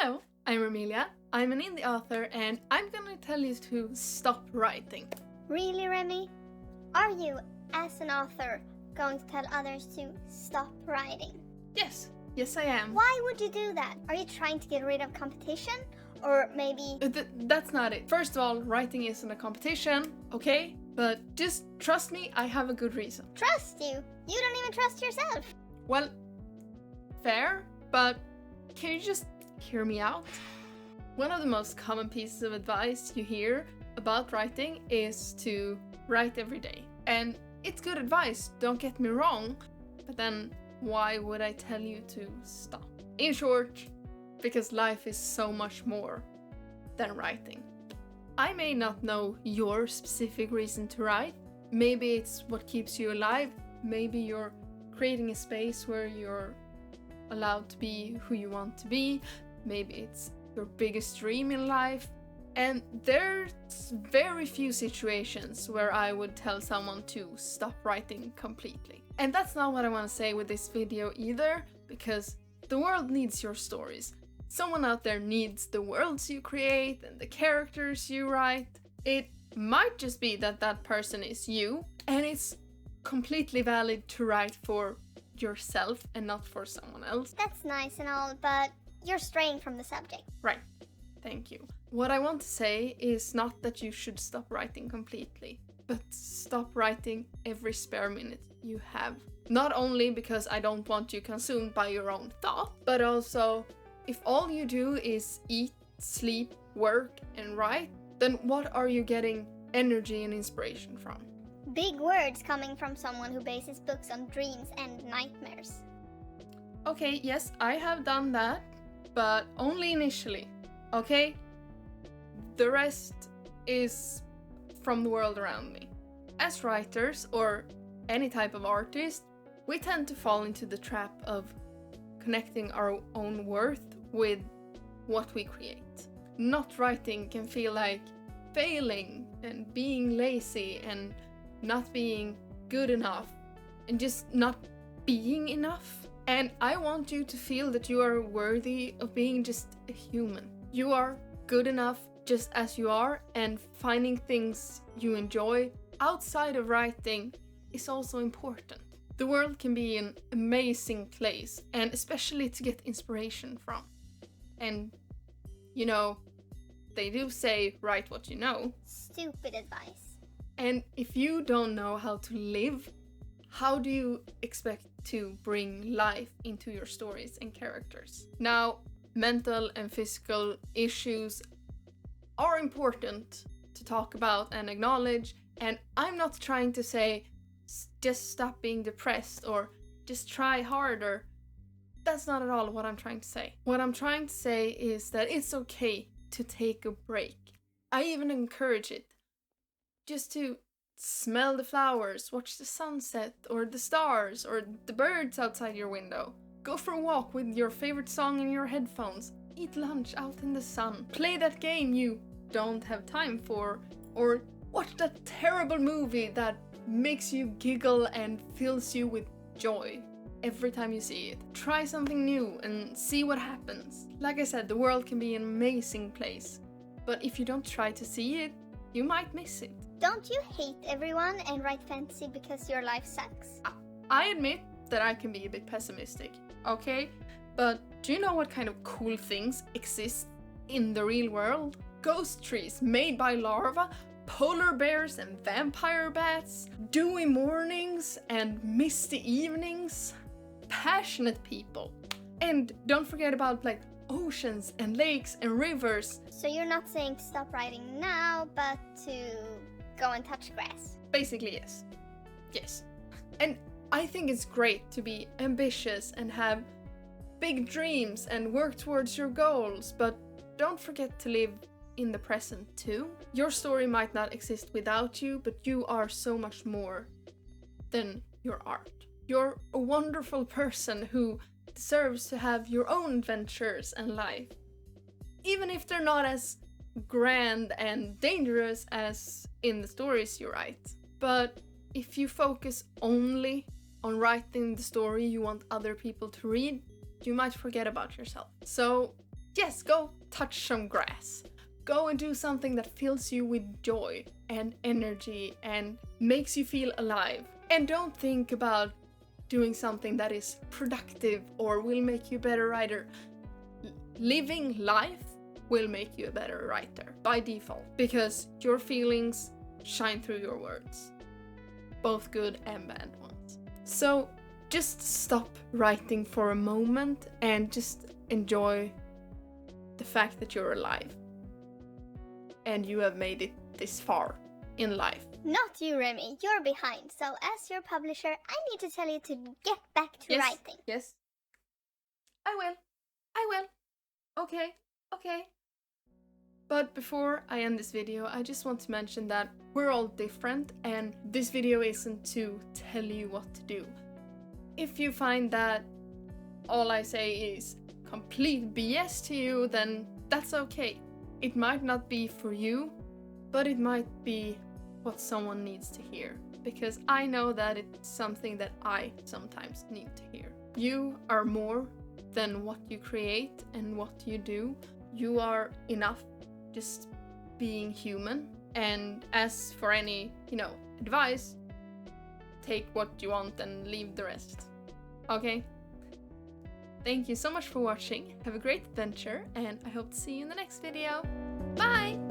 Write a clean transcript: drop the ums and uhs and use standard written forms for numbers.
Hello, I'm Emilia. I'm an indie author and I'm gonna tell you to stop writing. Really, Remy? Are you, as an author, going to tell others to stop writing? Yes, I am. Why would you do that? Are you trying to get rid of competition? Or maybe... That's not it. First of all, writing isn't a competition, okay? But just trust me, I have a good reason. Trust you? You don't even trust yourself. Well, fair, but can you just hear me out? One of the most common pieces of advice you hear about writing is to write every day. And it's good advice, don't get me wrong, but then why would I tell you to stop? In short, because life is so much more than writing. I may not know your specific reason to write. Maybe it's what keeps you alive. Maybe you're creating a space where you're allowed to be who you want to be. Maybe it's your biggest dream in life. And there's very few situations where I would tell someone to stop writing completely. And that's not what I want to say with this video either, because the world needs your stories. Someone out there needs the worlds you create and the characters you write. It might just be that that person is you, and it's completely valid to write for yourself and not for someone else. That's nice and all, but you're straying from the subject. Right. Thank you. What I want to say is not that you should stop writing completely, but stop writing every spare minute you have. Not only because I don't want you consumed by your own thought, but also if all you do is eat, sleep, work, and write, then what are you getting energy and inspiration from? Big words coming from someone who bases books on dreams and nightmares. Okay, yes, I have done that, but only initially, okay? The rest is from the world around me. As writers, or any type of artist, we tend to fall into the trap of connecting our own worth with what we create. Not writing can feel like failing and being lazy and not being good enough and just not being enough. And I want you to feel that you are worthy of being just a human. You are good enough just as you are, and finding things you enjoy outside of writing is also important. The world can be an amazing place, and especially to get inspiration from. And, you know, they do say write what you know. Stupid advice. And if you don't know how to live, how do you expect to bring life into your stories and characters? Now, mental and physical issues are important to talk about and acknowledge, and I'm not trying to say just stop being depressed or just try harder. That's not at all what I'm trying to say. What I'm trying to say is that it's okay to take a break. I even encourage it. Just to smell the flowers, watch the sunset or the stars or the birds outside your window. Go for a walk with your favorite song in your headphones. Eat lunch out in the sun. Play that game you don't have time for, or watch that terrible movie that makes you giggle and fills you with joy every time you see it. Try something new and see what happens. Like I said, the world can be an amazing place, but if you don't try to see it, you might miss it. Don't you hate everyone and write fantasy because your life sucks? I admit that I can be a bit pessimistic, okay? But do you know what kind of cool things exist in the real world? Ghost trees made by larvae, polar bears and vampire bats, dewy mornings and misty evenings, passionate people. And don't forget about like oceans and lakes and rivers. So you're not saying to stop writing now, but to go and touch grass? Basically, yes. Yes. And I think it's great to be ambitious and have big dreams and work towards your goals, but don't forget to live in the present too. Your story might not exist without you, but you are so much more than your art. You're a wonderful person who deserves to have your own adventures and life. Even if they're not as grand and dangerous as in the stories you write. But if you focus only on writing the story you want other people to read, you might forget about yourself. So yes, go touch some grass. Go and do something that fills you with joy and energy and makes you feel alive. And don't think about doing something that is productive or will make you a better writer. Living life will make you a better writer by default, because your feelings shine through your words, both good and bad ones. So just stop writing for a moment and just enjoy the fact that you're alive and you have made it this far in life. Not you, Remy. You're behind. So as your publisher, I need to tell you to get back to writing. Yes. I will. Okay. But before I end this video, I just want to mention that we're all different and this video isn't to tell you what to do. If you find that all I say is complete BS to you, then that's okay. It might not be for you, but it might be what someone needs to hear. Because I know that it's something that I sometimes need to hear. You are more than what you create and what you do. You are enough just being human. And as for any, advice, take what you want and leave the rest. Okay? Thank you so much for watching. Have a great adventure and I hope to see you in the next video. Bye!